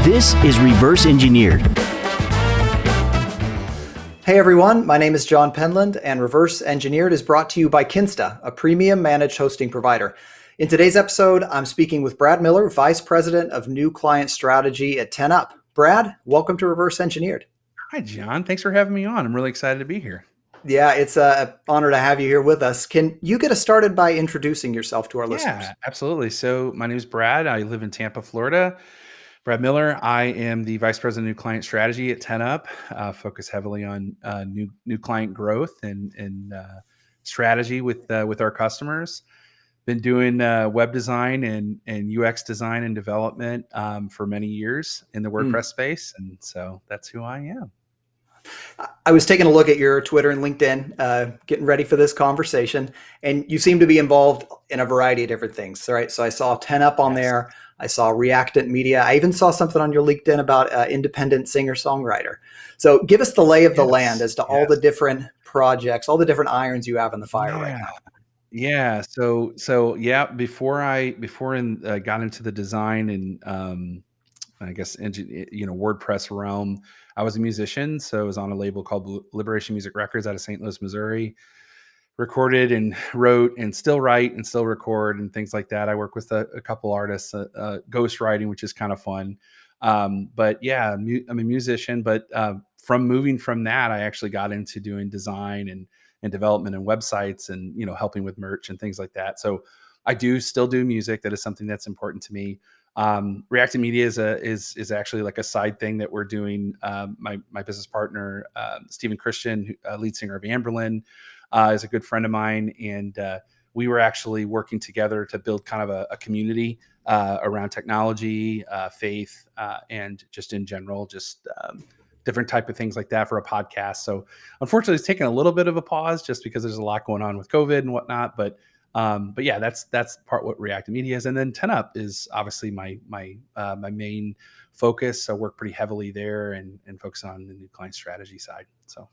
This is Reverse Engineered. Hey everyone, my name is Jon Penland, and Reverse Engineered is brought to you by Kinsta, a premium managed hosting provider. In today's episode, I'm speaking with Brad Miller, Vice President of New Client Strategy at 10up. Brad, welcome to Reverse Engineered. Hi, John. Thanks for having me on. I'm really excited to be here. Yeah, it's an honor to have you here with us. Can you get us started by introducing yourself to our listeners? Yeah, absolutely. So my name is Brad. I live in Tampa, Florida. Brad Miller. I am the Vice President of New Client Strategy at 10up. Focus heavily on new client growth and strategy with our customers. Been doing web design and UX design and development for many years in the WordPress space, and so that's who I am. I was taking a look at your Twitter and LinkedIn, getting ready for this conversation, and you seem to be involved in a variety of different things, right? So I saw 10up on there. I saw Reactant Media. I even saw something on your LinkedIn about independent singer-songwriter. So give us the lay of the land as to all the different projects, all the different irons you have in the fire right now. Yeah. So yeah. Before I got into the design and I guess WordPress realm, I was a musician. So I was on a label called Liberation Music Records out of St. Louis, Missouri. Recorded and wrote and still write and still record and things like that. I work with a couple artists, ghost writing, which is kind of fun. But yeah, I'm a musician. But from moving from that, I actually got into doing design and development and websites and helping with merch and things like that. So I do still do music. That is something that's important to me. Reactive Media is actually like a side thing that we're doing. My business partner, Stephen Christian, lead singer of Amberlin, is a good friend of mine, and we were actually working together to build kind of a community around technology, faith, and just in general, just different type of things like that for a podcast. So unfortunately, it's taken a little bit of a pause just because there's a lot going on with COVID and whatnot. But yeah, that's part what Reactive Media is, and then 10up is obviously my main focus. I work pretty heavily there and focus on the new client strategy side. So.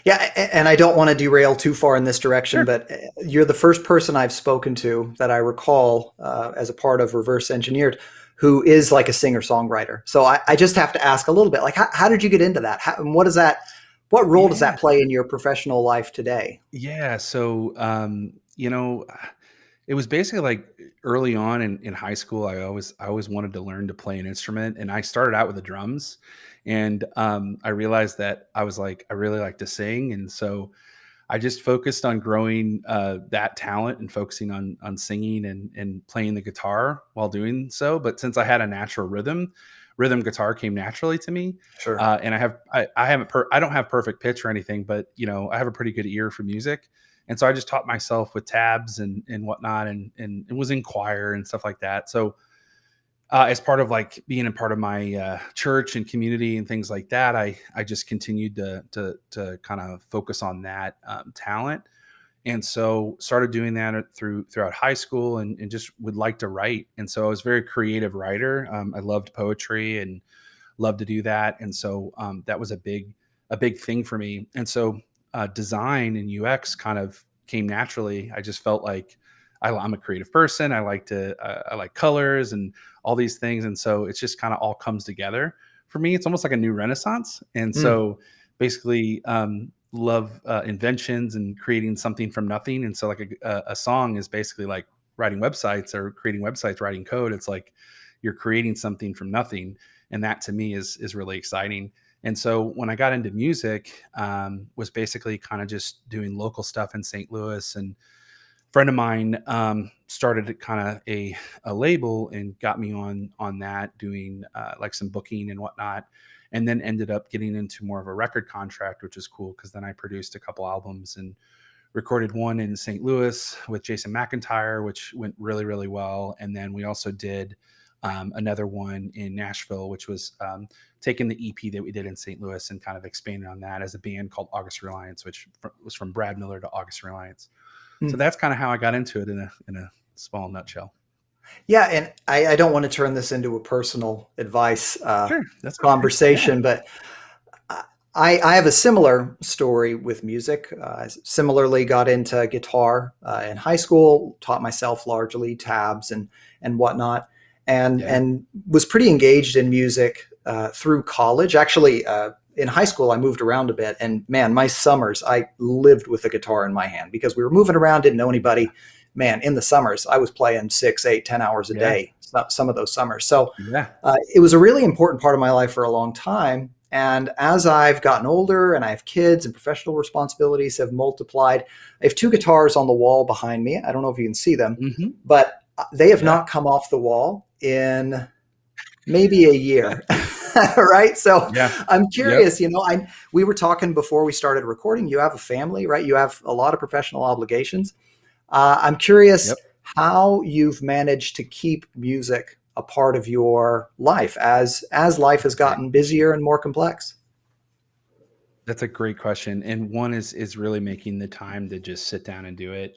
Yeah, and I don't want to derail too far in this direction, Sure. but you're the first person I've spoken to that I recall as a part of Reverse Engineered who is like a singer-songwriter. So I just have to ask a little bit, like, how did you get into that? What role does that play in your professional life today? Yeah. So, it was basically like early on in high school, I always wanted to learn to play an instrument. And I started out with the drums, and I realized that I was like, I really like to sing. And so I just focused on growing that talent and focusing on singing and playing the guitar while doing so. But since I had a natural rhythm guitar came naturally to me. Sure. And I don't have perfect pitch or anything, but I have a pretty good ear for music. And so I just taught myself with tabs and whatnot, and it was in choir and stuff like that. So as part of like being a part of my church and community and things like that, I just continued to kind of focus on that talent. And so started doing that throughout high school and just would like to write. And so I was a very creative writer. I loved poetry and loved to do that. And so that was a big thing for me. And so design and UX kind of came naturally. I just felt like I'm a creative person. I like colors and all these things. And so it's just kind of all comes together for me. It's almost like a new renaissance. And so basically love inventions and creating something from nothing. And so like a song is basically like writing websites or creating websites, writing code. It's like you're creating something from nothing. And that to me is really exciting. And so when I got into music, was basically kind of just doing local stuff in St. Louis. And a friend of mine started kind of a label and got me on that, doing like some booking and whatnot. And then ended up getting into more of a record contract, which is cool because then I produced a couple albums and recorded one in St. Louis with Jason McIntyre, which went really, really well. And then we also did another one in Nashville, which was taking the EP that we did in St. Louis and kind of expanding on that as a band called August Reliance, which was from Brad Miller to August Reliance. So that's kind of how I got into it in a small nutshell. Yeah, and I don't want to turn this into a personal advice Sure, that's conversation, but I have a similar story with music. I similarly got into guitar in high school, taught myself largely tabs and whatnot. Yeah. and was pretty engaged in music through college. Actually, in high school, I moved around a bit, and man, my summers I lived with a guitar in my hand because we were moving around, didn't know anybody. Man, in the summers, I was playing 6, 8, 10 hours a Yeah. day. Some of those summers. So Yeah. it was a really important part of my life for a long time. And as I've gotten older and I have kids and professional responsibilities have multiplied, I have two guitars on the wall behind me. I don't know if you can see them, Hmm. but they have Yeah. not come off the wall in maybe a year. Right. So Yeah. I'm Yep. curious, we were talking before we started recording. You have a family, right? You have a lot of professional obligations. I'm curious Yep. how you've managed to keep music a part of your life as life That's has a great gotten question. busier and more complex. That's a great question, and one is really making the time to just sit down and do it.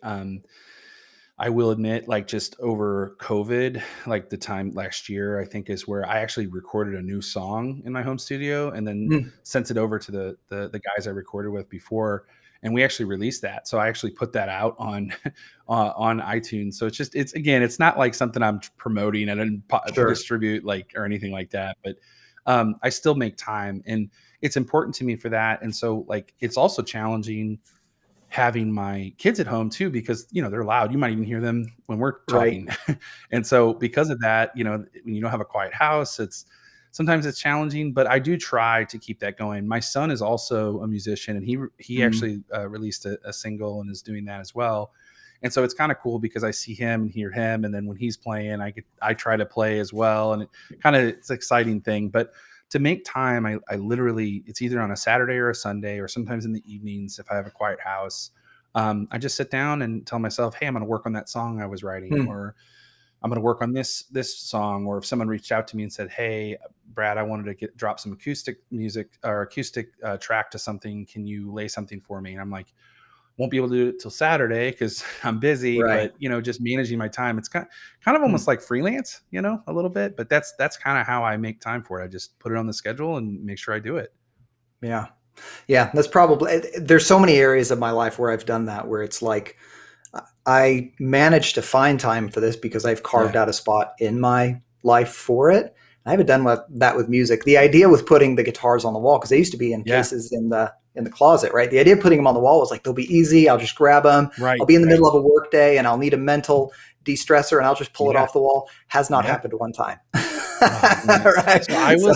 I will admit, like just over COVID, like the time last year, I think is where I actually recorded a new song in my home studio and then Mm, sent it over to the guys I recorded with before, and we actually released that. So I actually put that out on on iTunes. So it's again, it's not like something I'm promoting. I didn't sure. distribute like or anything like that, but I still make time, and it's important to me for that. And so like it's also challenging having my kids at home too because they're loud. You might even hear them when we're Right. talking. And so because of that, when you don't have a quiet house, it's sometimes it's challenging, but I do try to keep that going. My son is also a musician, and he Mm, actually released a single and is doing that as well. And so it's kind of cool because I see him and hear him, and then when he's playing, I try to play as well, and it's an exciting thing. But to make time, I literally, it's either on a Saturday or a Sunday, or sometimes in the evenings if I have a quiet house. I just sit down and tell myself, hey, I'm going to work on that song I was writing, mm, or I'm going to work on this song. Or if someone reached out to me and said, hey, Brad, I wanted to drop some acoustic music or acoustic track to something. Can you lay something for me? And I'm like, won't be able to do it till Saturday because I'm busy, right. but just managing my time. It's kind of Mm, almost like freelance, a little bit, but that's kind of how I make time for it. I just put it on the schedule and make sure I do it. yeah. Yeah. That's probably, there's so many areas of my life where I've done that, where it's like, I managed to find time for this because I've carved Yeah. out a spot in my life for it. I haven't done that with music. The idea with putting the guitars on the wall, because they used to be in Yeah. cases in the closet, right? The idea of putting them on the wall was like they'll be easy. I'll just grab them. I'll Right. be in the Right. middle of a work day and I'll need a mental de-stressor and I'll just pull it Yeah. off the wall. Has not Yeah. happened one time. Oh man. Right. So I So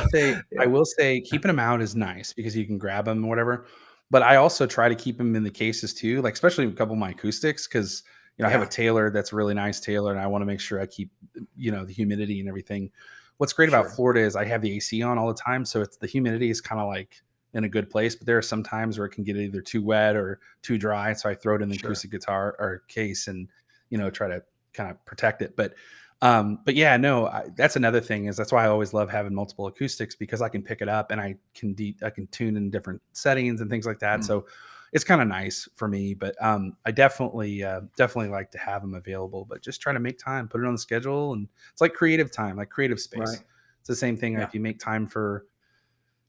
will say, yeah. keeping them out is nice because you can grab them or whatever. But I also try to keep them in the cases too, like especially a couple of my acoustics because I have a Yeah. Taylor that's a really nice Taylor, and I want to make sure I keep the humidity and everything. What's great about Sure. Florida is I have the AC on all the time, so it's the humidity is kind of like in a good place. But there are some times where it can get either too wet or too dry, so I throw it in the Sure. acoustic guitar or case and try to kind of protect it. But yeah, no, that's another thing is that's why I always love having multiple acoustics because I can pick it up and I can tune in different settings and things like that. Mm, So it's kind of nice for me, but I definitely like to have them available, but just try to make time, put it on the schedule, and it's like creative time, like creative space. right. It's the same thing. Yeah. If you make time for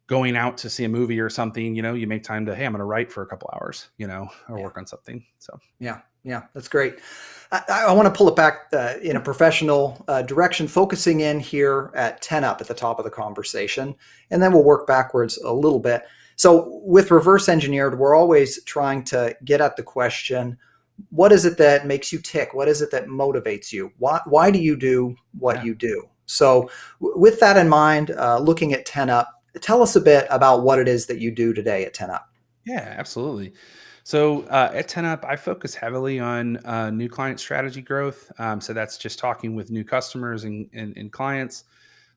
going out to see a movie or something, you make time to, hey, I'm going to write for a couple hours, or Yeah. work on something. So Yeah, yeah, that's great. I want to pull it back in a professional direction, focusing in here at 10 up at the top of the conversation, and then we'll work backwards a little bit. So, with reverse engineered, we're always trying to get at the question, what is it that makes you tick? What is it that motivates you? Why do you do what yeah. you do? So, with that in mind, looking at 10 up, tell us a bit about what it is that you do today at 10 up. Yeah, absolutely. So at 10up, I focus heavily on new client strategy growth. So that's just talking with new customers and clients,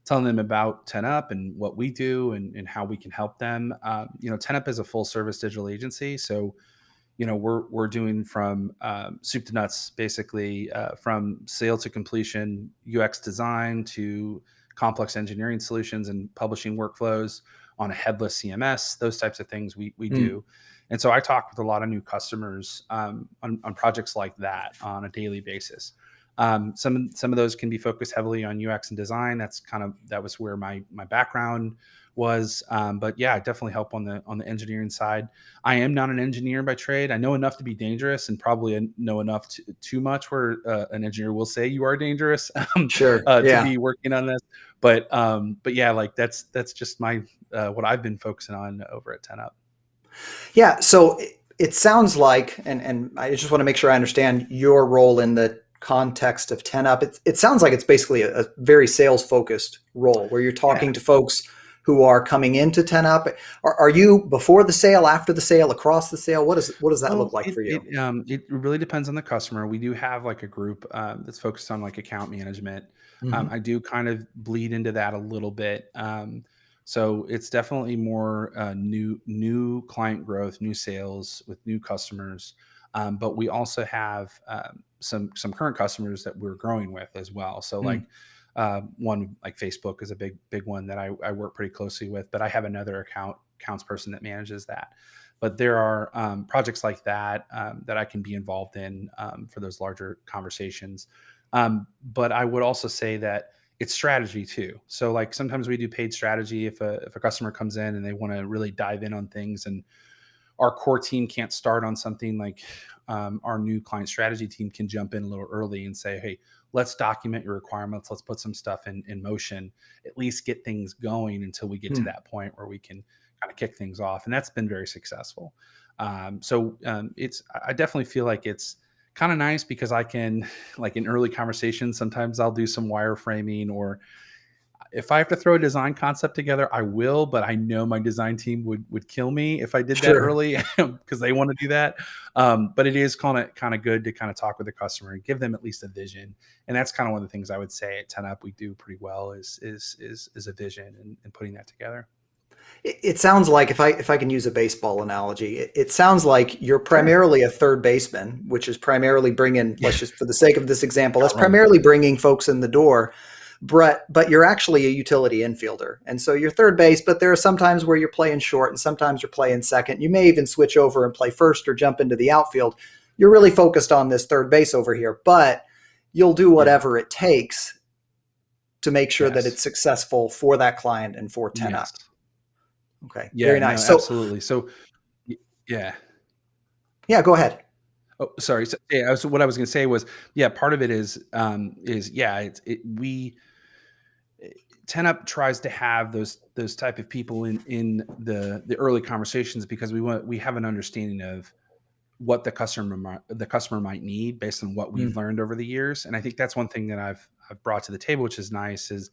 telling them about 10up and what we do and how we can help them. 10up is a full service digital agency. So, we're doing from soup to nuts, basically from sale to completion, UX design to complex engineering solutions and publishing workflows on a headless CMS, those types of things we Mm, do. And so I talk with a lot of new customers on projects like that on a daily basis. Some of those can be focused heavily on UX and design. That was where my background was. But yeah, I definitely help on the engineering side. I am not an engineer by trade. I know enough to be dangerous, and probably know enough too much where an engineer will say you are dangerous Sure. to Yeah. be working on this. But yeah, like that's just my what I've been focusing on over at 10up. Yeah. So it sounds like, and I just want to make sure I understand your role in the context of 10up. It sounds like it's basically a very sales focused role where you're Yeah. talking to folks who are coming into 10up. Are you before the sale, after the sale, across the sale? What does that look Well, like for you? it really depends on the customer. We do have like a group that's focused on like account management. Hmm. I do kind of bleed into that a little bit. So it's definitely more new client growth, new sales with new customers. But we also have some current customers that we're growing with as well. So like one like Facebook is a big one that I work pretty closely with, but I have another accounts person that manages that. But there are projects like that that I can be involved in for those larger conversations. But I would also say that it's strategy too. So like sometimes we do paid strategy if a customer comes in and they want to really dive in on things, and our core team can't start on something like our new client strategy team can jump in a little early and say, hey, let's document your requirements. Let's put some stuff in motion, at least get things going until we get to that point where we can kind of kick things off. And that's been very successful. I definitely feel like it's kind of nice because I can, like in early conversations, sometimes I'll do some wireframing, or if I have to throw a design concept together, I will, but I know my design team would kill me if I did that Sure. early because they want to do that. But it is kind of good to kind of talk with the customer and give them at least a vision. And that's kind of one of the things I would say at 10up we do pretty well is a vision and putting that together. It sounds like if I can use a baseball analogy, it sounds like you're Sure. primarily a third baseman, which is primarily bringing, Yeah. let's just for the sake of this example, that's Out running. primarily bringing folks in the door. But you're actually a utility infielder, and so you're third base. But there are some times where you're playing short, and sometimes you're playing second. You may even switch over and play first or jump into the outfield. You're really focused on this third base over here, but you'll do Yeah. whatever it takes to make sure that Yes. it's successful for that client and for 10 Yes. up. Okay, Yeah. very No, nice. So absolutely. So yeah. yeah, go ahead. Oh, sorry. So, yeah, what I was going to say was, yeah, part of it is yeah, we 10up tries to have those type of people in the early conversations because we have an understanding of what the customer might need based on what we've Mm, learned over the years. And I think that's one thing that I've brought to the table, which is nice, is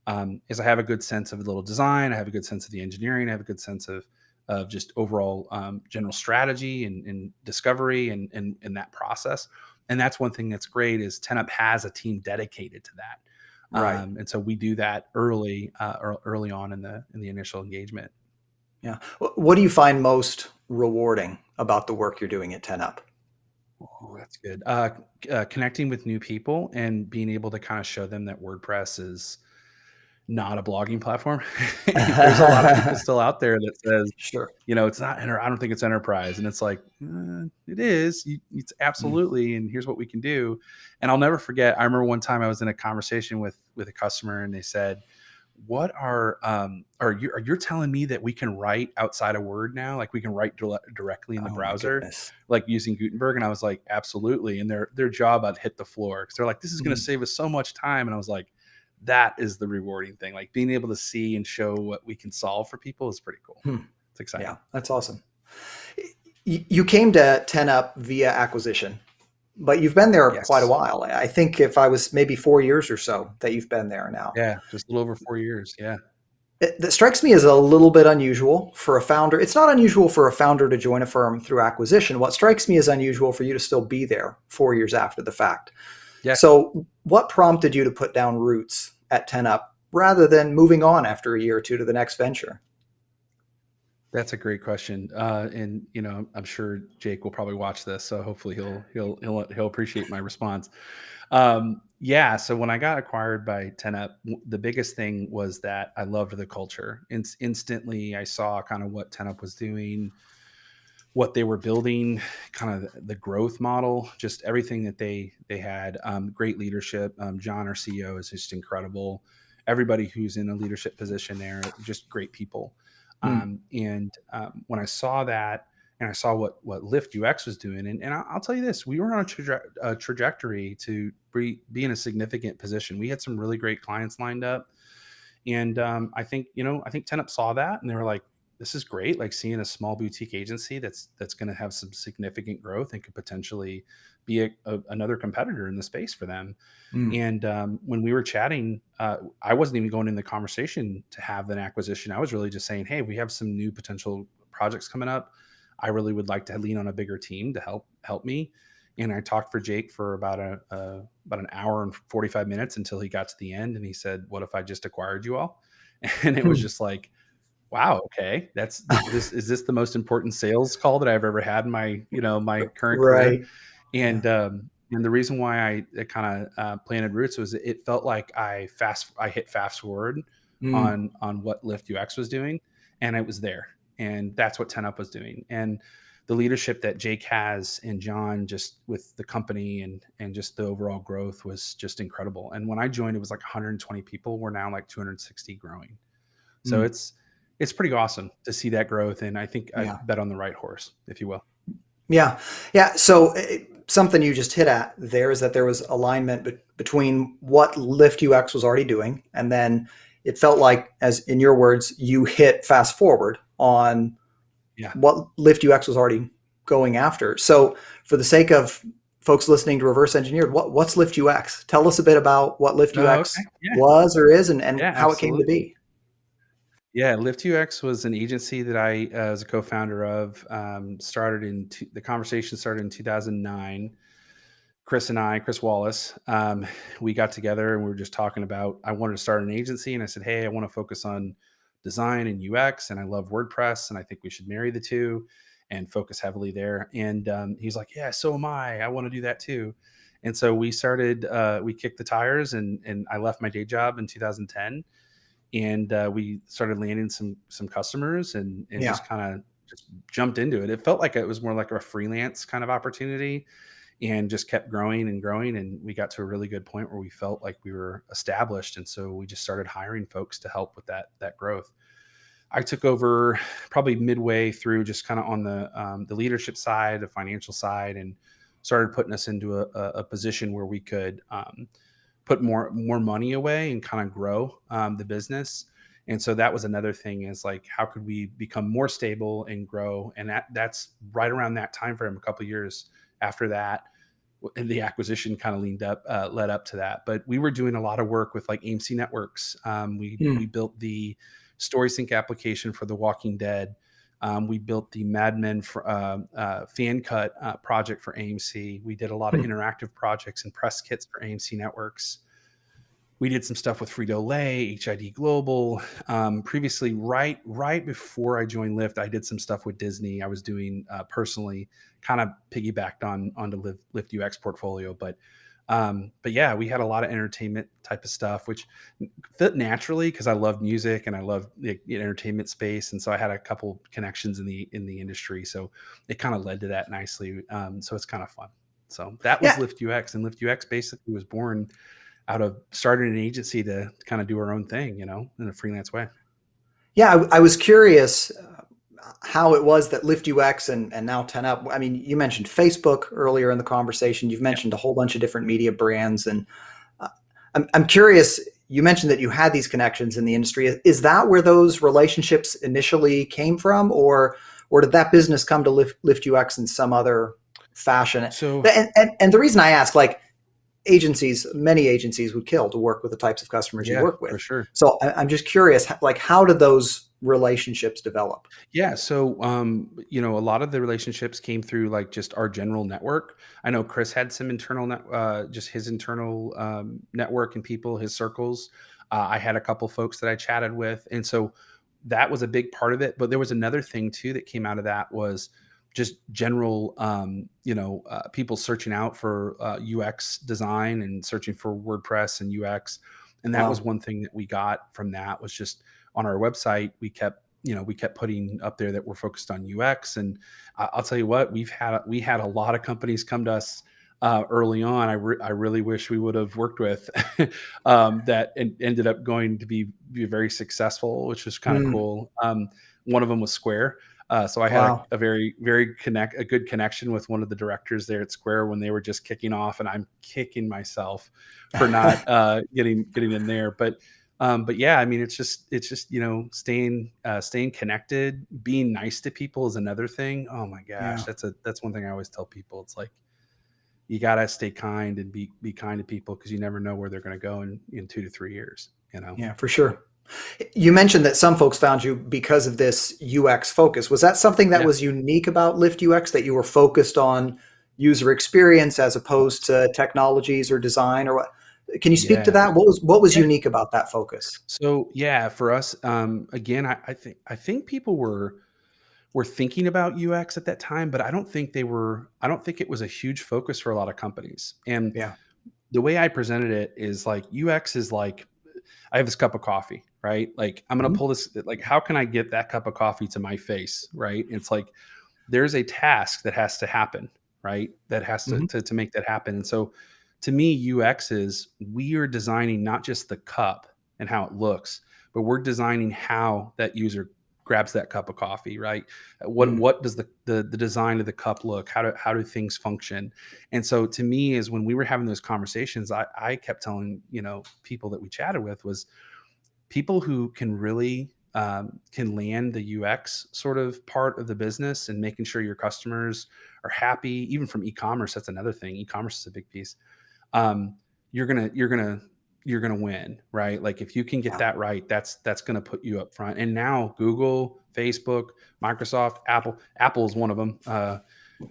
I have a good sense of a little design. I have a good sense of the engineering. I have a good sense of just overall general strategy and discovery and that process. And that's one thing that's great is 10up has a team dedicated to that. right. And so we do that early on in the initial engagement. Yeah. What do you find most rewarding about the work you're doing at 10 up? Oh, that's good. Connecting with new people and being able to kind of show them that WordPress is not a blogging platform. There's a lot of people still out there that says, Sure. it's not. I don't think it's enterprise, and it's like it is. It's Mm. absolutely. And here's what we can do. And I'll never forget. I remember one time I was in a conversation with a customer, and they said, what are you telling me that we can write outside of Word now? Like we can write directly in the Oh my browser, goodness. like using Gutenberg? And I was like, absolutely. And their job had hit the floor because they're like, this is going to Mhm. save us so much time. And I was like, that is the rewarding thing. Like being able to see and show what we can solve for people is pretty cool. Hmm. It's exciting. Yeah, that's awesome. You came to 10 up via acquisition, but you've been there quite a Yes. while. I think if I was maybe 4 years or so that you've been there now. Yeah. Just a little over 4 years. Yeah. That strikes me as a little bit unusual for a founder. It's not unusual for a founder to join a firm through acquisition. What strikes me as unusual for you to still be there 4 years after the fact. Yeah. So, what prompted you to put down roots at 10 Up rather than moving on after a year or two to the next venture? That's a great question, and I'm sure Jake will probably watch this, so hopefully he'll appreciate my response. Yeah, so when I got acquired by 10up, the biggest thing was that I loved the culture. Instantly, I saw kind of what 10up was doing, what they were building, kind of the growth model, just everything that they had. Great leadership. John, our CEO, is just incredible. Everybody who's in a leadership position there, just great people. Mm. When I saw that, and I saw what Lyft UX was doing, and I'll tell you this, we were on a trajectory to be in a significant position. We had some really great clients lined up, and I think TenUp saw that, and they were like, "This is great! Like seeing a small boutique agency that's going to have some significant growth and could potentially be another competitor in the space for them." Mm. And when we were chatting, I wasn't even going in the conversation to have an acquisition. I was really just saying, "Hey, we have some new potential projects coming up. I really would like to lean on a bigger team to help me." And I talked for Jake for about an hour and 45 minutes until he got to the end, and he said, "What if I just acquired you all?" And it was Hmm. just like, wow, okay, that's this is this the most important sales call that I've ever had in my my current career. Right. Yeah. And the reason why I kind of planted roots was it felt like I hit fast forward Mm. on what Lyft UX was doing, and it was there, and that's what 10 Up was doing. And the leadership that Jake has and John, just with the company and just the overall growth, was just incredible. And when I joined, it was like 120 people. We're now like 260 growing. So Mm. it's pretty awesome to see that growth, and I think I Yeah. bet on the right horse, if you will. Yeah. Yeah. So something you just hit at there is that there was alignment between what Lyft UX was already doing, and then it felt like, as in your words, you hit fast forward on Yeah. what Lyft UX was already going after. So, for the sake of folks listening to Reverse Engineered, what's Lyft UX? Tell us a bit about what Lyft Oh, okay. UX Yeah. was or is, and Yeah, how it came to absolutely. be. Yeah, Lyft UX was an agency that I was a co-founder of. The conversation started in 2009. Chris Wallace, we got together and we were just talking about, I wanted to start an agency, and I said, "Hey, I want to focus on design and UX, and I love WordPress, and I think we should marry the two and focus heavily there." And he's like, "Yeah, so am I. I want to do that too." And so we kicked the tires, and I left my day job in 2010, and we started landing some customers, and Yeah. just kind of just jumped into it. It felt like it was more like a freelance kind of opportunity, and just kept growing and growing, and we got to a really good point where we felt like we were established, and so we just started hiring folks to help with that growth. I took over probably midway through, just kind of on the leadership side, the financial side, and started putting us into a position where we could put more money away and kind of grow the business. And so that was another thing, is like, how could we become more stable and grow? And that's right around that time frame, a couple of years after that, and the acquisition kind of led up to that. But we were doing a lot of work with like AMC Networks. We Mm. built the StorySync application for The Walking Dead. We built the Mad Men fan cut project for AMC. We did a lot of Mm. interactive projects and press kits for AMC Networks. We did some stuff with Frito Lay, HID Global. Previously, right before I joined Lyft, I did some stuff with Disney. I was doing personally, kind of piggybacked onto Lyft UX portfolio, but yeah, we had a lot of entertainment type of stuff, which fit naturally because I love music and I love the entertainment space, and so I had a couple connections in the industry, so it kind of led to that nicely. So it's kind of fun. So that was Yeah. Lyft UX, and Lyft UX basically was born out of starting an agency to kind of do our own thing, in a freelance way. Yeah. I was curious how it was that Lyft UX and now 10 Up. I mean, you mentioned Facebook earlier in the conversation. You've Yeah. mentioned a whole bunch of different media brands, and uh, I'm curious. You mentioned that you had these connections in the industry. Is that where those relationships initially came from, or did that business come to Lyft UX in some other fashion? So And the reason I ask, like, many agencies would kill to work with the types of customers you yeah, work for with. sure. So I'm just curious, like, how did those relationships develop? Yeah. So, a lot of the relationships came through like just our general network. I know Chris had some just his internal network and people, his circles. I had a couple folks that I chatted with. And so that was a big part of it. But there was another thing too that came out of that, was just general, people searching out for UX design and searching for WordPress and UX. And that was Wow. one thing that we got from that, was just on our website, we kept we kept putting up there that we're focused on UX. And I'll tell you what, we had a lot of companies come to us early on. I really wish we would have worked with that, and ended up going to be very successful, which was kind of Mm, cool. One of them was Square. So I had wow. a very, a good connection with one of the directors there at Square when they were just kicking off, and I'm kicking myself for not getting in there. But yeah, I mean, it's just staying connected, being nice to people is another thing. Oh my gosh, Yeah. that's one thing I always tell people. It's like you gotta stay kind and be kind to people, because you never know where they're going to go in 2 to 3 years. Yeah, for sure. You mentioned that some folks found you because of this UX focus. Was that something that Yeah, was unique about Lyft UX, that you were focused on user experience as opposed to technologies or design, or what? Can you speak to yeah, that? What was yeah. unique about that focus? So yeah, for us, again, I think people were thinking about UX at that time, but I don't think they were. I don't think it was a huge focus for a lot of companies. And Yeah. the way I presented it is like UX is like, I have this cup of coffee, right? Like I'm gonna Mhm. pull this. Like, how can I get that cup of coffee to my face, right? It's like there's a task that has to happen, right? That has to Mhm. to make that happen. And so, to me, UX is, we are designing not just the cup and how it looks, but we're designing how that user grabs that cup of coffee, right? Mm. What does the design of the cup look? How do things function? And so, to me, is when we were having those conversations, I kept telling people that we chatted with, was people who can really can land the UX sort of part of the business, and making sure your customers are happy, even from e-commerce. That's another thing. E-commerce is a big piece. Um, you're gonna win, right? Like if you can get Yeah. that right, that's gonna put you up front. And now Google, Facebook, Microsoft, Apple. Apple is one of them.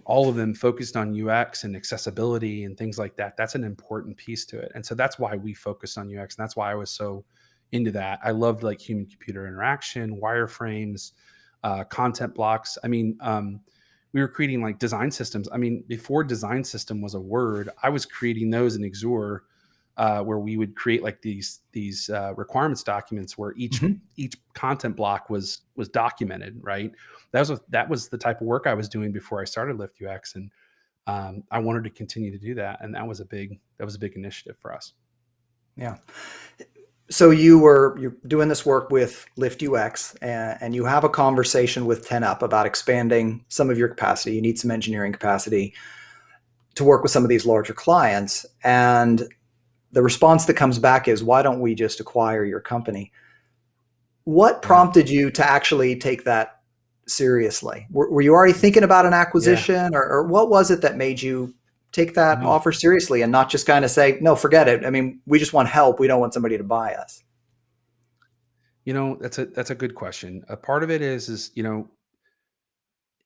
All of them focused on UX and accessibility and things like that. That's an important piece to it. And so that's why we focused on UX. And that's why I was so into that. I loved like human computer interaction, wireframes, content blocks. I mean, we were creating like design systems. I mean, before design system was a word, I was creating those in Exur, where we would create like these requirements documents where Mhm. each content block was documented, right? That was the type of work I was doing before I started Lyft UX, and I wanted to continue to do that, and that was a big initiative for us. Yeah. So you're doing this work with Lyft UX, and you have a conversation with 10up about expanding some of your capacity. You need some engineering capacity to work with some of these larger clients. And the response that comes back is, why don't we just acquire your company? What Yeah, prompted you to actually take that seriously? Were you already thinking about an yeah. acquisition, or what was it that made you take that No, offer seriously and not just kind of say, no, forget it? I mean, we just want help. We don't want somebody to buy us. that's a good question. A part of it is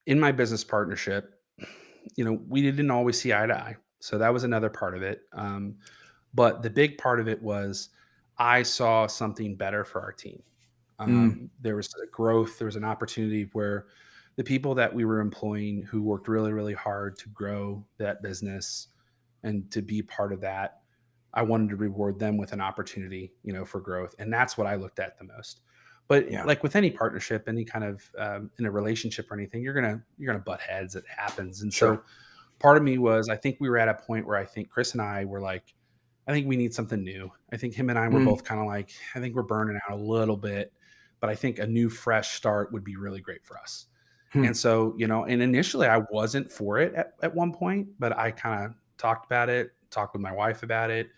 in my business partnership, we didn't always see eye to eye. So that was another part of it. But the big part of it was, I saw something better for our team. Mm, There was a growth, there was an opportunity where the people that we were employing, who worked really, really hard to grow that business and to be part of that, I wanted to reward them with an opportunity, for growth. And that's what I looked at the most. But yeah, like with any partnership, any kind of in a relationship or anything, you're gonna butt heads. It happens. And sure. so part of me was, I think we were at a point where I think Chris and I were like, I think we need something new. I think him and I were Mm, both kind of like, I think we're burning out a little bit, but I think a new fresh start would be really great for us. hmm, And so, and initially I wasn't for it at one point, but I kind of talked about it, talked with my wife about it,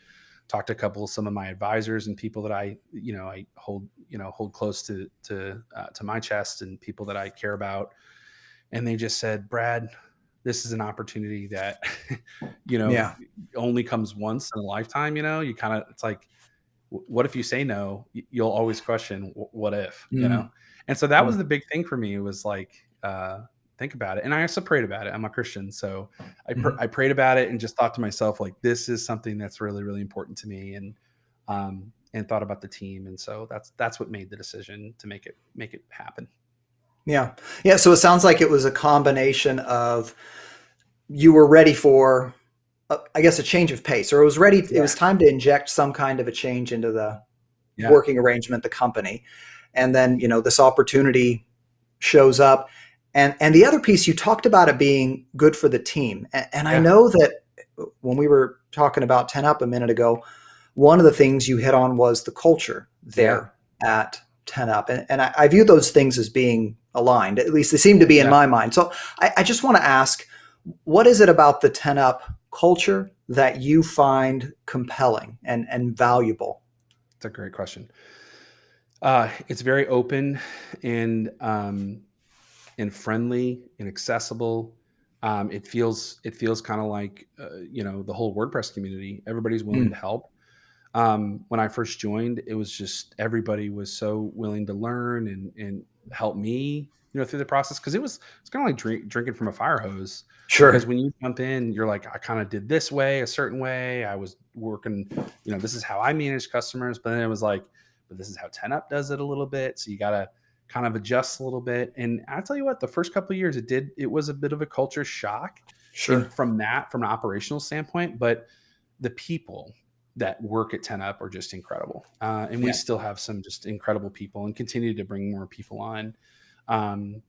talked to some of my advisors and people that I hold close to my chest, and people that I care about. And they just said, Brad, this is an opportunity that, you know, yeah. only comes once in a lifetime. It's like, what if you say no? You'll always question, what if. Mm, And so that was mm, the big thing for me. It was like, think about it. And I also prayed about it. I'm a Christian. So mhm. I prayed about it and just thought to myself, like, this is something that's really, really important to me. And thought about the team. And so that's what made the decision to make it happen. Yeah. Yeah. So it sounds like it was a combination of, you were ready for, I guess, a change of pace, or it Yeah. was time to inject some kind of a change into the Yeah. working arrangement, the company. and then this opportunity shows up. And the other piece, you talked about it being good for the team. And I Yeah. know that when we were talking about 10 Up a minute ago, one of the things you hit on was the culture Yeah. there at 10 Up. And I view those things as being aligned. At least they seem to be in Yeah. my mind. So I just want to ask, what is it about the 10 Up culture that you find compelling and valuable? It's a great question. It's very open and friendly and accessible. It feels kind of like the whole WordPress community. Everybody's willing to Mm, help. When I first joined, it was just everybody was so willing to learn and help me, through the process because it's kind of like drinking from a fire hose. Because sure. when you jump in, you're like, I kind of did this way, a certain way. I was working, this is how I manage customers. But then it was like, but this is how 10up does it a little bit. So you got to kind of adjust a little bit. And I tell you what, the first couple of years, it was a bit of a culture shock Sure. from an operational standpoint, but the people that work at 10 Up are just incredible. And we Yeah. still have some just incredible people and continue to bring more people on. Um,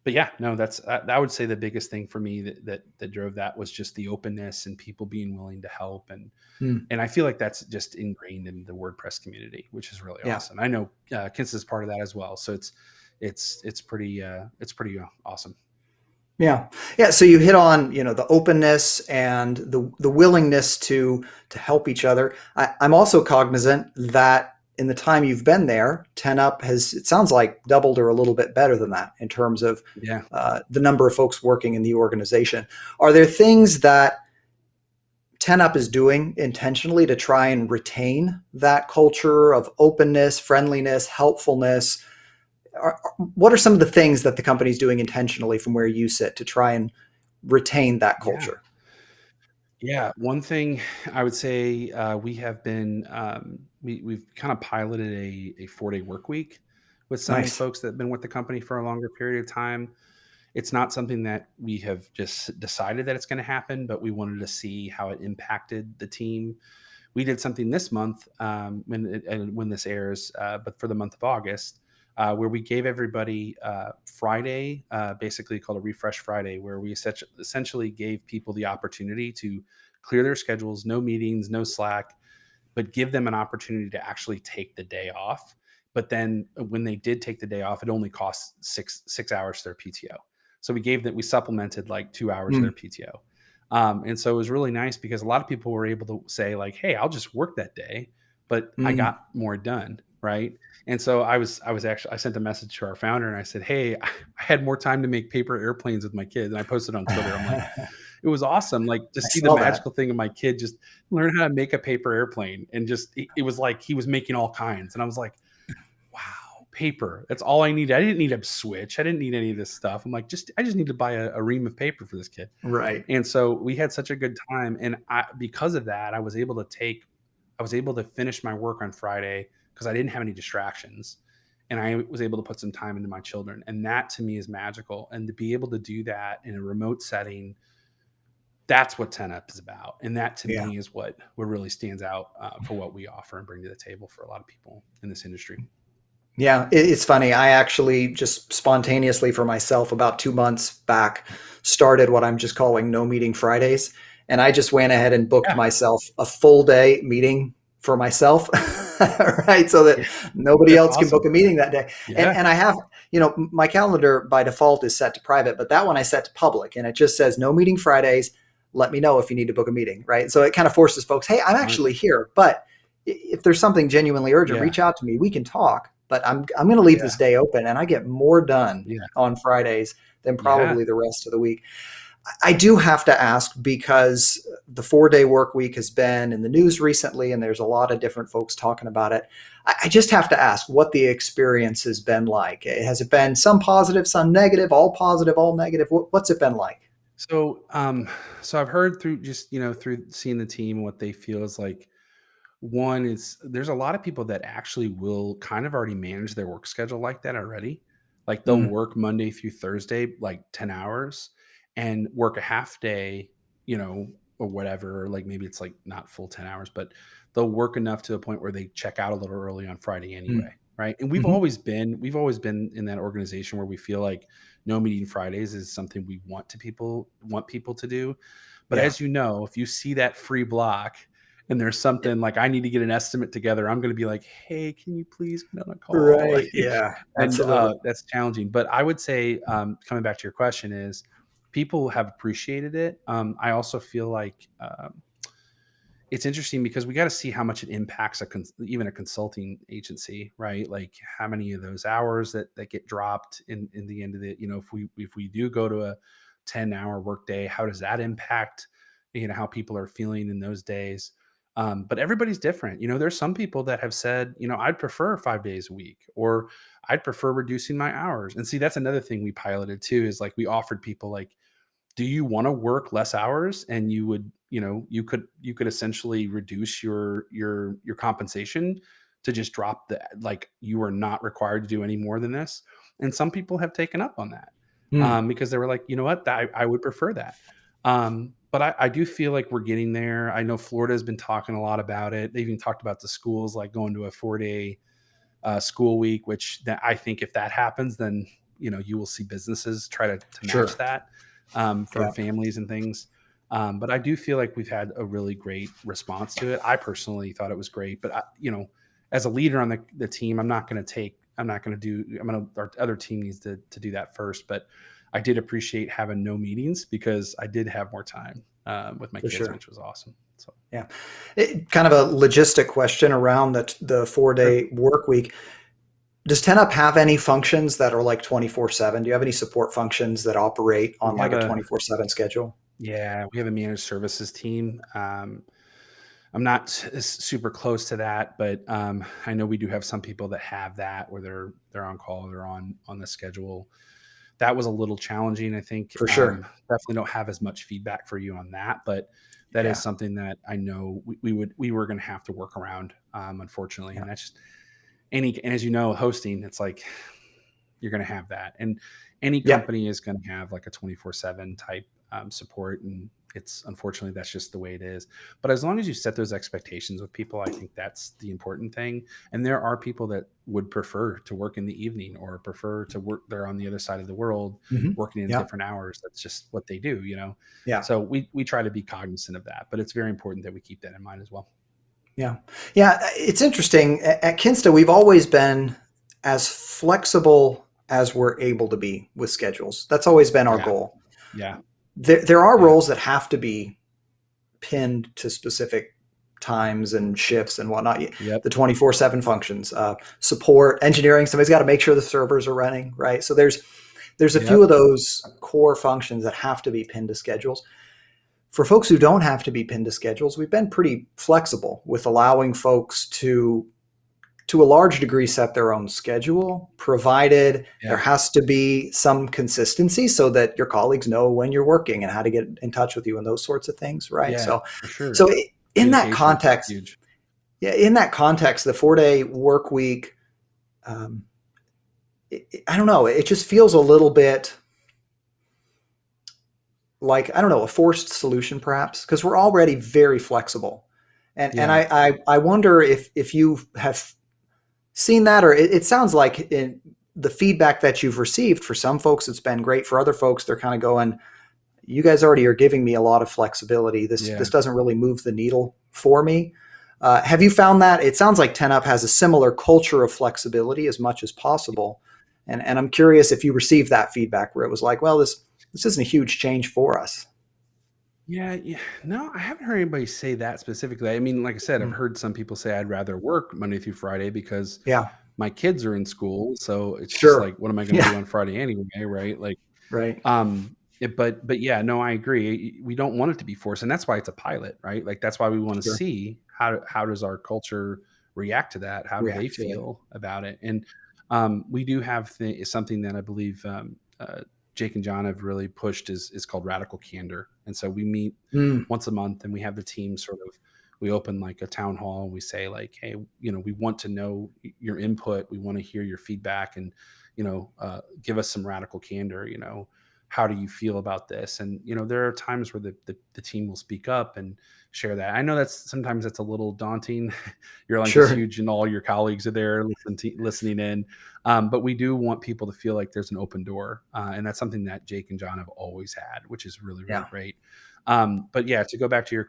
but yeah, no, I would say the biggest thing for me that drove that was just the openness and people being willing to help. Mm, And I feel like that's just ingrained in the WordPress community, which is really yeah. awesome. I know Kinsa is part of that as well. So it's pretty awesome. Yeah. Yeah. So you hit on, the openness and the willingness to help each other. I'm also cognizant that in the time you've been there, 10 Up has, it sounds like, doubled or a little bit better than that in terms of Yeah. the number of folks working in the organization. Are there things that 10 Up is doing intentionally to try and retain that culture of openness, friendliness, helpfulness? What are some of the things that the company's doing intentionally from where you sit to try and retain that Yeah. culture? Yeah, one thing I would say we have been we've kind of piloted a 4-day work week with some Nice. folks that have been with the company for a longer period of time. It's not something that we have just decided that it's going to happen, but we wanted to see how it impacted the team. We did something this month when this airs, but for the month of August, where we gave everybody Friday, basically called a Refresh Friday, where we essentially gave people the opportunity to clear their schedules, no meetings, no Slack, but give them an opportunity to actually take the day off. But then when they did take the day off, it only cost six hours their PTO. So we supplemented like 2 hours of their Mm, PTO. And so it was really nice because a lot of people were able to say like, "Hey, I'll just work that day, but I mm. got more done." Right. And so I sent a message to our founder and I said, "Hey, I had more time to make paper airplanes with my kids." And I posted on Twitter. I'm like, I it was awesome. Like to see the saw that. magical thing of my kid just learn how to make a paper airplane and just it was like he was making all kinds. And I was like, wow, paper. That's all I needed. I didn't need a switch. I didn't need any of this stuff. I'm like, I just need to buy a ream of paper for this kid. Right. And so we had such a good time. And because of that, I was able to finish my work on Friday because I didn't have any distractions. And I was able to put some time into my children. And that to me is magical. And to be able to do that in a remote setting, that's what 10up is about. And that to Yeah. me is what really stands out for what we offer and bring to the table for a lot of people in this industry. Yeah, it's funny. I actually just spontaneously for myself about 2 months back started what I'm just calling no meeting Fridays. And I just went ahead and booked Yeah. myself a full day meeting for myself, right? So that Yeah. nobody That's else can book awesome. a meeting that day. And Yeah. and I have, my calendar by default is set to private, but that one I set to public and it just says no meeting Fridays. Let me know if you need to book a meeting, right? So it kind of forces folks, hey, I'm Smart. actually here, but if there's something genuinely urgent, Yeah. reach out to me. We can talk, but I'm going to leave Yeah. this day open, and I get more done Yeah. on Fridays than Yeah. probably the rest of the week. I do have to ask because the 4-day work week has been in the news recently, and there's a lot of different folks talking about it. I just have to ask what the experience has been like. Has it been some positive, some negative, all negative? What's it been like? So, so I've heard through just, through seeing the team, what they feel is like one is there's a lot of people that actually will kind of already manage their work schedule like that already. Like they'll Mm, work Monday through Thursday, like 10 hours and work a half day, or whatever. Or like maybe it's like not full 10 hours, but they'll work enough to the point where they check out a little early on Friday mm, anyway. right? And Hmm. we've always been in that organization where we feel like no meeting Fridays is something we want people to do. But Yeah. as you know, if you see that free block and there's something like I need to get an estimate together, I'm going to be like, hey, can you please get on a call? Right. Yeah. And Absolutely. that's challenging. But I would say, coming back to your question, is people have appreciated it. I also feel like it's interesting because we got to see how much it impacts even a consulting agency, right? Like how many of those hours that get dropped in the end of the, if we do go to a 10-hour workday, how does that impact, how people are feeling in those days? But everybody's different. There's some people that have said, I'd prefer 5 days a week, or I'd prefer reducing my hours. And see, that's another thing we piloted too, is like we offered people like, do you want to work less hours? And you would, you could essentially reduce your compensation to just drop the, like, you are not required to do any more than this. And some people have taken up on that, Hmm. because they were like, you know what, I would prefer that. But I do feel like we're getting there. I know Florida has been talking a lot about it. They even talked about the schools like going to a 4-day school week, which that I think if that happens, then you will see businesses try to match Sure. that, for Yeah. families and things. But I do feel like we've had a really great response to it. I personally thought it was great, but as a leader on the team, I'm not going to do, our other team needs to do that first. But I did appreciate having no meetings because I did have more time with my For kids, sure. which was awesome. So, Yeah. Kind of a logistic question around the four sure. day work week. Does 10up have any functions that are like 24/7? Do you have any support functions that operate We on like have a a 24/7 schedule? Yeah, we have a managed services team. I'm not super close to that, but I know we do have some people that have that where they're on call, they're on the schedule. That was a little challenging, I think. For sure. Definitely don't have as much feedback for you on that, but that is Yeah. something that I know we were going to have to work around, unfortunately. Yeah. And that's just and as you know, hosting, it's like you're going to have that, and any Yep. company is going to have like a 24/7 type support, and it's unfortunately that's just the way it is. But as long as you set those expectations with people, I think that's the important thing. And there are people that would prefer to work in the evening or prefer to work there on the other side of the world, Hmm. working in Yeah. different hours. That's just what they do, Yeah. so we try to be cognizant of that, but it's very important that we keep that in mind as well. Yeah. Yeah. It's interesting. At Kinsta, we've always been as flexible as we're able to be with schedules. That's always been our Yeah, goal. yeah, There are yeah, roles that have to be pinned to specific times and shifts and whatnot. yep, The 24/7 functions, support, engineering. Somebody's got to make sure the servers are running, right? So there's a few of yep, those core functions that have to be pinned to schedules. For folks who don't have to be pinned to schedules, we've been pretty flexible with allowing folks to a large degree set their own schedule, provided there yeah, has to be some consistency so that your colleagues know when you're working and how to get in touch with you and those sorts of things, right? yeah, So, for sure. so in that Communication is context, huge. yeah, in that context, the 4 day work week, um, I don't know, it just feels a little bit like, I don't know, a forced solution perhaps, because we're already very flexible. And Yeah, I wonder if you have seen that, or it sounds like in the feedback that you've received, for some folks it's been great. For other folks, they're kind of going, you guys already are giving me a lot of flexibility. This yeah. doesn't really move the needle for me. Have you found that? It sounds like 10up has a similar culture of flexibility as much as possible. And I'm curious if you received that feedback where it was like, well, this isn't a huge change for us. Yeah, yeah. No, I haven't heard anybody say that specifically. I mean, like I said, I've Mm. heard some people say I'd rather work Monday through Friday because Yeah, my kids are in school. So it's just sure. like, what am I going to Yeah, do on Friday anyway? Right. Like, right. but yeah, no, I agree. We don't want it to be forced. And that's why it's a pilot, right? Like, that's why we want to Sure. see how does our culture react to that? How do they React to it. feel about it? And we do have something that I believe Jake and John have really pushed is called radical candor. And so we meet Mm, once a month and we have the team sort of, we open like a town hall and we say like, hey, we want to know your input. We want to hear your feedback and, give us some radical candor, how do you feel about this? And, there are times where the team will speak up and share that. I know sometimes that's a little daunting. You're like this Sure. huge and all your colleagues are there listening in. But we do want people to feel like there's an open door. And that's something that Jake and John have always had, which is really, really Yeah. great. But yeah, to go back to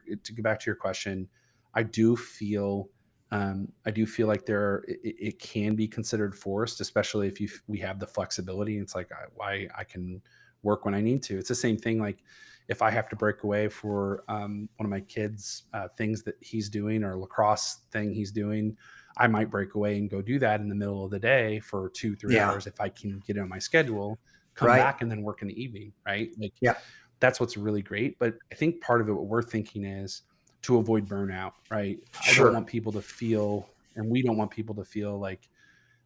your question, I do feel like it can be considered forced, especially if we have the flexibility. It's like I can work when I need to. It's the same thing. Like if I have to break away for one of my kids' things that he's doing, or lacrosse thing he's doing, I might break away and go do that in the middle of the day for 2-3 Yeah. hours if I can get it on my schedule, come Right. back and then work in the evening. Right. Like Yeah. that's what's really great. But I think part of it, what we're thinking is to avoid burnout, right? I Sure. don't want people to feel, and we don't want people to feel like,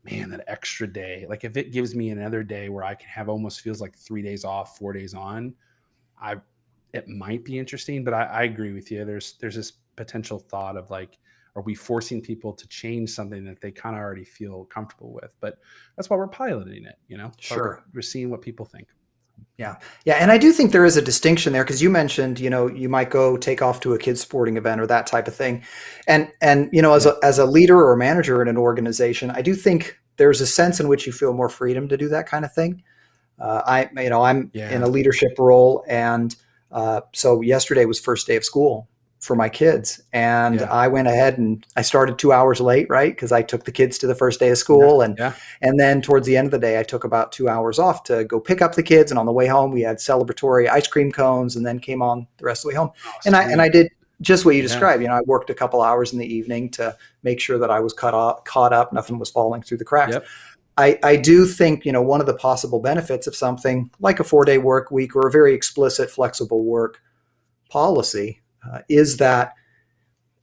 man, that extra day. Like if it gives me another day where I can have almost feels like 3 days off, 4 days on, it might be interesting. But I agree with you. There's this potential thought of like, are we forcing people to change something that they kind of already feel comfortable with? But that's why we're piloting it, So Sure. we're seeing what people think. Yeah. Yeah. And I do think there is a distinction there, because you mentioned, you might go take off to a kid's sporting event or that type of thing. And as a leader or a manager in an organization, I do think there's a sense in which you feel more freedom to do that kind of thing. I'm in a leadership role, and so yesterday was first day of school for my kids, and I went ahead and I started 2 hours late, right? Because I took the kids to the first day of school, and then towards the end of the day, I took about 2 hours off to go pick up the kids. And on the way home, we had celebratory ice cream cones, and then came on the rest of the way home. And I did just what you described. I worked a couple hours in the evening to make sure that I was caught up, nothing was falling through the cracks. Yep. I do think, one of the possible benefits of something like a 4-day work week or a very explicit flexible work policy is that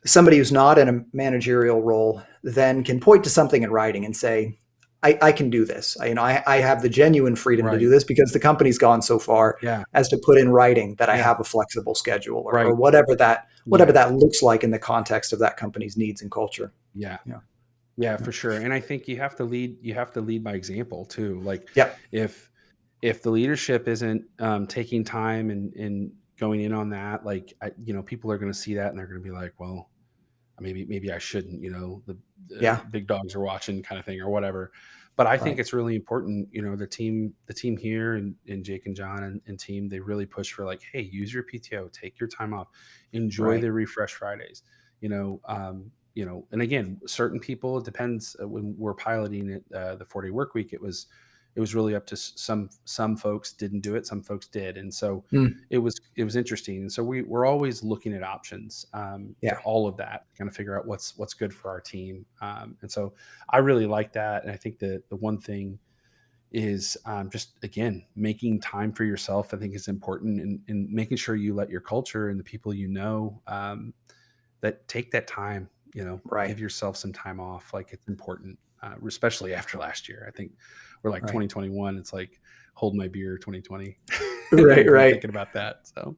somebody who's not in a managerial role then can point to something in writing and say, I can do this. I have the genuine freedom to do this because the company's gone so far as to put in writing that I have a flexible schedule or whatever that looks like in the context of that company's needs and culture. Yeah, for sure. And I think you have to lead by example too. Like if the leadership isn't taking time and going in on that, like people are going to see that and they're going to be like, well, maybe I shouldn't, the big dogs are watching kind of thing or whatever. But I think it's really important, the team here and Jake and John and team, they really push for like, hey, use your PTO, take your time off, enjoy the refresh Fridays, and again, certain people, it depends. When we're piloting it, the 4-day work week, it was really up to some folks didn't do it, some folks did, and so it was interesting. And so we're always looking at options, all of that, kind of figure out what's good for our team. And so I really like that, and I think the one thing is just again making time for yourself. I think is important, and making sure you let your culture and the people that take that time. Give yourself some time off. Like it's important, especially after last year. I think we're like 2021. It's like hold my beer 2020. Right. Thinking about that. So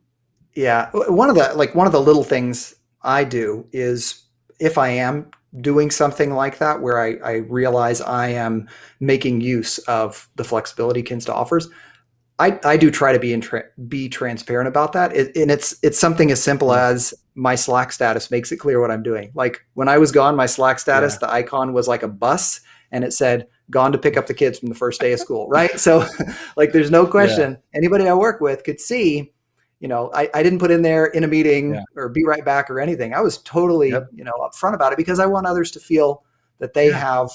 yeah, one of the little things I do is if I am doing something like that, where I realize I am making use of the flexibility Kinsta offers, I do try to be transparent about that. And it's something as simple as my Slack status makes it clear what I'm doing. Like when I was gone, my Slack status, the icon was like a bus, and it said, gone to pick up the kids from the first day of school. Right. So like, there's no question anybody I work with could see, I didn't put in there in a meeting or be right back or anything. I was totally, upfront about it because I want others to feel that they have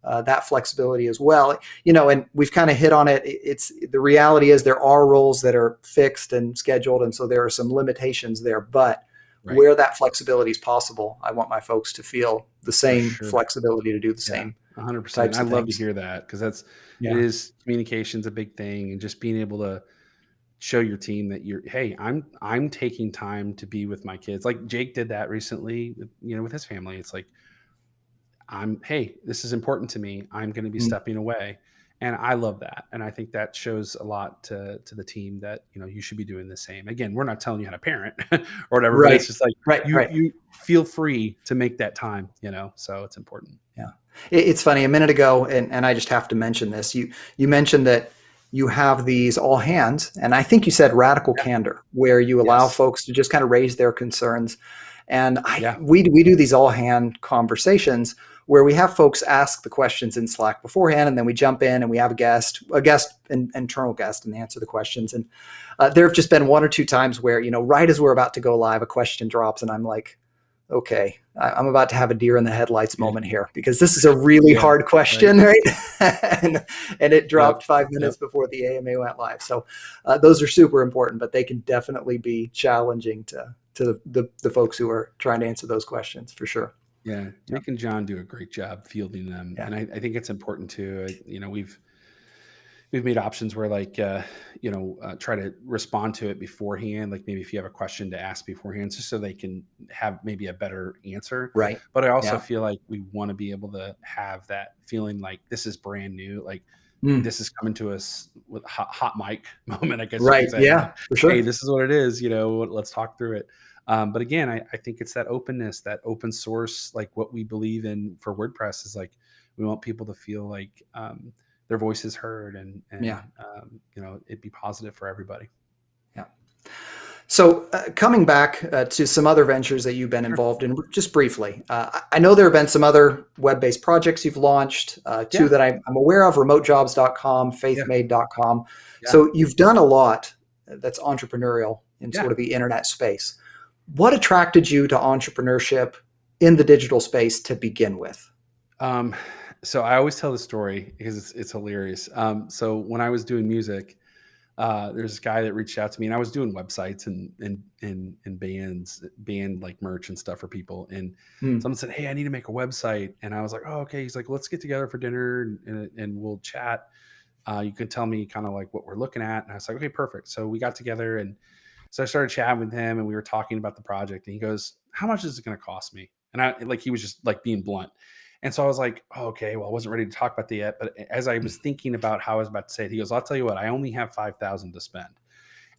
that flexibility as well. And we've kind of hit on it. It's the reality is there are roles that are fixed and scheduled. And so there are some limitations there, but where that flexibility is possible, I want my folks to feel the same flexibility to do the same. 100%. I love to hear that, because it is, communication's a big thing, and just being able to show your team that hey, I'm taking time to be with my kids. Like Jake did that recently, with his family. It's like, hey, this is important to me. I'm going to be stepping away. And I love that. And I think that shows a lot to the team that, you should be doing the same. Again, we're not telling you how to parent or whatever, but it's just like, you feel free to make that time, so it's important. Yeah. It's funny, a minute ago, and I just have to mention this. You mentioned that you have these all hands, and I think you said radical Yeah. candor, where you allow Yes. folks to just kind of raise their concerns. And Yeah. we do these all hand conversations where we have folks ask the questions in Slack beforehand, and then we jump in and we have an internal guest, and answer the questions. And there have just been one or two times where, right as we're about to go live, a question drops, and I'm like, okay, I'm about to have a deer in the headlights Yeah. moment here, because this is a really Yeah. hard Right. question, right? and it dropped Yep. 5 minutes Yep. before the AMA went live. So those are super important, but they can definitely be challenging to the folks who are trying to answer those questions, for sure. Yeah. Yeah. Nick and John do a great job fielding them. Yeah. And I think it's important too. We've made options where try to respond to it beforehand. Like maybe if you have a question to ask beforehand, just so they can have maybe a better answer. Right. But I also Yeah. feel like we want to be able to have that feeling like this is brand new. Like Mm. this is coming to us with a hot mic moment, I guess you Right. could say. Yeah, Like, for hey, sure. this is what it is. Let's talk through it. But again, I think it's that openness, that open source, like what we believe in for WordPress is like we want people to feel like their voice is heard, and Yeah. it'd be positive for everybody. Yeah. So coming back to some other ventures that you've been Sure. involved in, just briefly, I know there have been some other web-based projects you've launched, two Yeah. that I'm aware of: remotejobs.com, Yeah. faithmade.com. Yeah. So you've done a lot that's entrepreneurial in Yeah. sort of the internet space. What attracted you to entrepreneurship in the digital space to begin with? So I always tell the story because it's hilarious. So when I was doing music, there's this guy that reached out to me, and I was doing websites and band like merch and stuff for people. And Hmm. someone said, "Hey, I need to make a website," and I was like, "Oh, okay." He's like, "Let's get together for dinner and we'll chat. You can tell me kind of like what we're looking at." And I was like, "Okay, perfect." So we got together, and so I started chatting with him, and we were talking about the project. And he goes, "How much is it going to cost me?" And he was just like being blunt. And so I was like, oh, okay, well, I wasn't ready to talk about that yet. But as I was thinking about how I was about to say it, he goes, "I'll tell you what, I only have 5,000 to spend."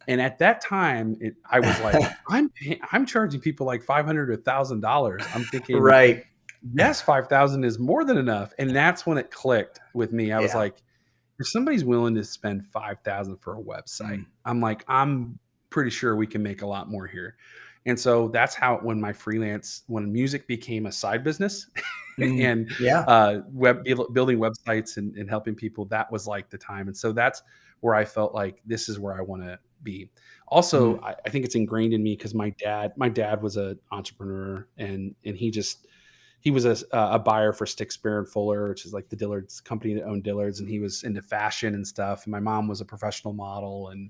And at that time, I was like, I'm charging people like $500 to $1,000. I'm thinking, Right. yes, 5,000 is more than enough. And that's when it clicked with me. I was Yeah. like, if somebody's willing to spend 5,000 for a website, Mm. I'm like, I'm pretty sure we can make a lot more here. And so that's how when music became a side business Mm. and Yeah. building websites and helping people, that was like the time. And so that's where I felt like this is where I want to be. Also, Mm. I think it's ingrained in me because my dad was an entrepreneur, and he was a buyer for Stick, Spare, and Fuller, which is like the Dillard's company that owned Dillard's, and he was into fashion and stuff. And my mom was a professional model, and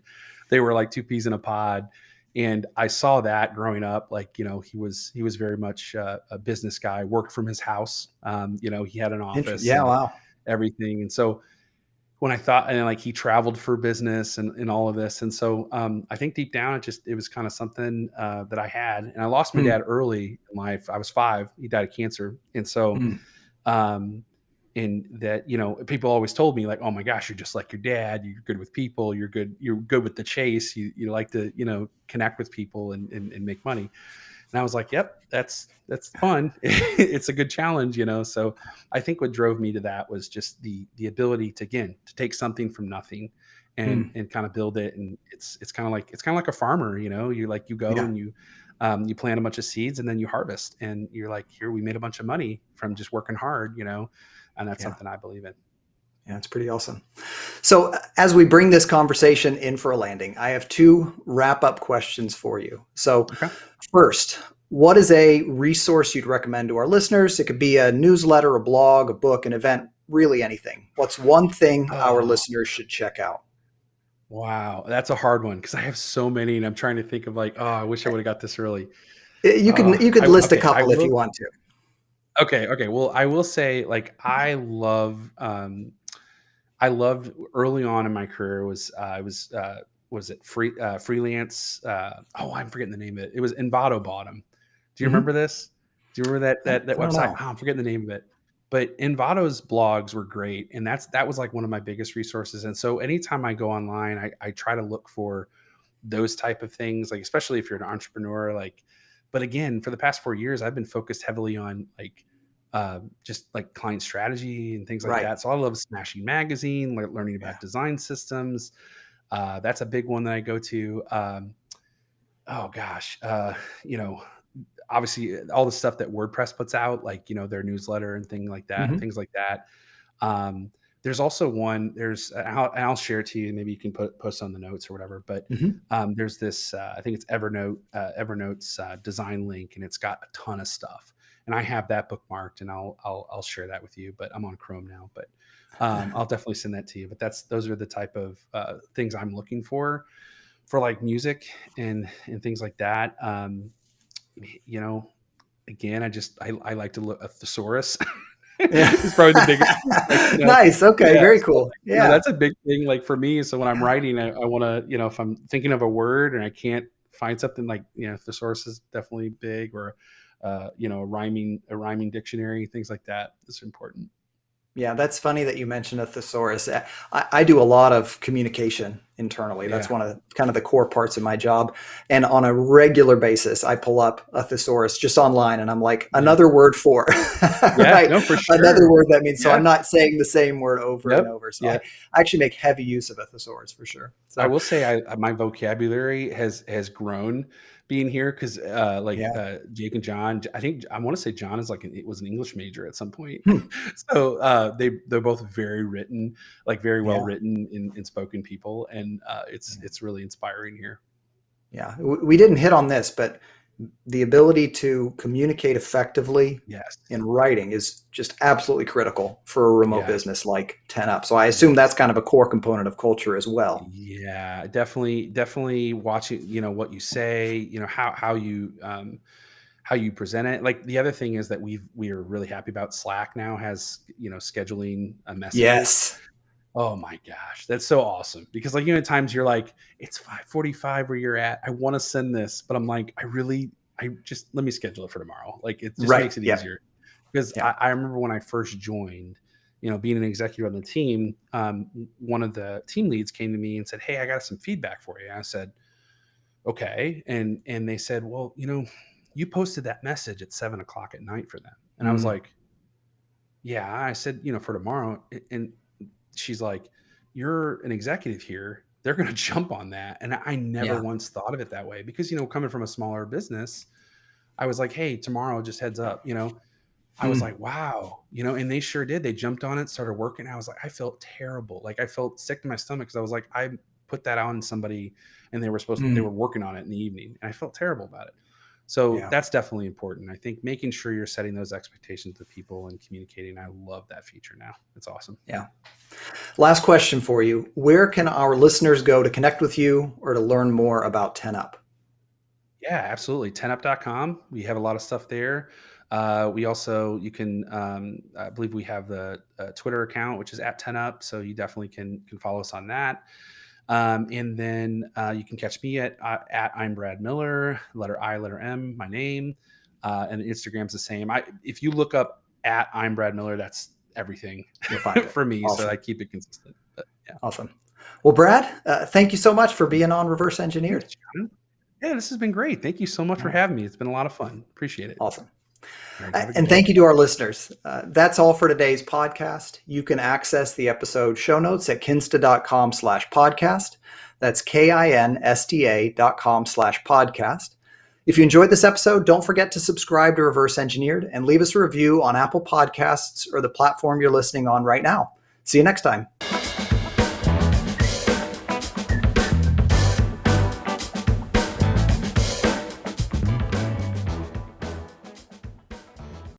they were like two peas in a pod. And I saw that growing up. Like, he was very much a business guy, worked from his house. He had an office Yeah. and Wow. everything. And so when I thought, and like he traveled for business and all of this. And so I think deep down, it was kind of something that I had. And I lost my Mm. dad early in life. I was 5. He died of cancer. And so, Mm. um, and that, people always told me like, "Oh my gosh, you're just like your dad. You're good with people. You're good with the chase. You like to, connect with people and make money." And I was like, "Yep, that's fun. It's a good challenge." So I think what drove me to that was just the ability to take something from nothing and Mm. and kind of build it. And it's kind of like a farmer. You go Yeah. and you plant a bunch of seeds, and then you harvest, and you're like, "Here, we made a bunch of money from just working hard," and that's Yeah. something I believe in. Yeah, it's pretty awesome. So, as we bring this conversation in for a landing, I have two wrap up questions for you. So, Okay. first, what is a resource you'd recommend to our listeners? It could be a newsletter, a blog, a book, an event, really anything. What's one thing our Oh, listeners should check out? wow. That's a hard one because I have so many, and I'm trying to think of like, oh, I wish I would have got this early. You could list a I couple if will. you want to. Okay, okay. Well, I will say, like, I loved early on in my career was it freelance? I'm forgetting the name of it. It was Envato Bottom. Do you remember Hmm. this? Do you remember that I don't website? know. Oh, I'm forgetting the name of it. But Envato's blogs were great, and that was like one of my biggest resources. And so anytime I go online, I try to look for those type of things, like especially if you're an entrepreneur. Like, but again, for the past 4 years, I've been focused heavily on like just like client strategy and things like Right. that. So I love Smashing Magazine, learning Yeah. about design systems. That's a big one that I go to. Oh gosh, you know, obviously all the stuff that WordPress puts out, like, their newsletter and Hmm. things like that. Um, there's also one, and I'll share it to you. Maybe you can post on the notes or whatever, but Hmm. there's this, I think it's Evernote's design link, and it's got a ton of stuff. And I have that bookmarked, and I'll share that with you, but I'm on Chrome now, but I'll definitely send that to you. But those are the type of things I'm looking for like music and things like that. You know, again, I like to look a thesaurus. Yeah. It's probably the biggest, like, Nice. Okay. yeah, Very so, cool. like, Yeah. that's a big thing, like, for me. So when I'm Yeah. writing, I wanna, if I'm thinking of a word and I can't find something, like, thesaurus is definitely big, or, a rhyming dictionary, things like that. It's important. Yeah, that's funny that you mentioned a thesaurus. I do a lot of communication internally. That's Yeah. one of kind of the core parts of my job. And on a regular basis, I pull up a thesaurus just online, and I'm like, Yeah. another word for, Yeah. right? No, for Another sure. word that means, so Yeah. I'm not saying the same word over and Yep. over. So I Yeah. actually make heavy use of a thesaurus for sure. I So will say my vocabulary has grown being here, because like, yeah. Jake and John, I think I want to say John is like it was an English major at some point. Hmm. So they're both very written, like very well Yeah. written and spoken people, and Yeah. it's really inspiring here. Yeah. We didn't hit on this, but the ability to communicate effectively Yes. in writing is just absolutely critical for a remote Yeah. business like 10 Up. So I assume Yes. that's kind of a core component of culture as well. Yeah, definitely watching, what you say, how you present it. Like, the other thing is that we are really happy about Slack now has, scheduling messages. Yes. Oh my gosh, that's so awesome, because, like, at times you're like, it's 5:45 where you're at. I want to send this, but I'm like, I just let me schedule it for tomorrow. Like, it just Right. makes it Yeah. easier. Because Yeah. I remember when I first joined, being an executive on the team, one of the team leads came to me and said, "Hey, I got some feedback for you." I said, "Okay," and they said, "Well, you posted that message at 7 o'clock at night for them," and I was Mm. like, "Yeah." I said, "For tomorrow," and she's like, "You're an executive here. They're going to jump on that." And I never Yeah. once thought of it that way, because, coming from a smaller business, I was like, "Hey, tomorrow, just heads up." I was Mm. like, wow, and they sure did. They jumped on it, started working. I was like, I felt terrible. Like, I felt sick to my stomach, because I was like, I put that on somebody, and they Mm. were working on it in the evening, and I felt terrible about it. So Yeah. that's definitely important. I think making sure you're setting those expectations with people and communicating. I love that feature now. It's awesome. Yeah. Last question for you. Where can our listeners go to connect with you or to learn more about 10 Up? Yeah, absolutely. 10up.com. We have a lot of stuff there. We also, I believe we have the Twitter account, which is at 10up. So you definitely can follow us on that. And then you can catch me at I'm Brad Miller, letter I, letter M, my name. And Instagram's the same. If you look up at I'm Brad Miller, that's everything You'll find it. for me. So I Awesome. keep it consistent. But yeah. Awesome. Well, Brad, thank you so much for being on Reverse Thanks, Engineered. John. Yeah, this has been great. Thank you so much All for right. having me. It's been a lot of fun. Appreciate it. Awesome. All right. Have a good And day. thank you to our listeners. That's all for today's podcast. You can access the episode show notes at kinsta.com/podcast. That's KINSTA.com/podcast. If you enjoyed this episode, don't forget to subscribe to Reverse Engineered and leave us a review on Apple Podcasts or the platform you're listening on right now. See you next time.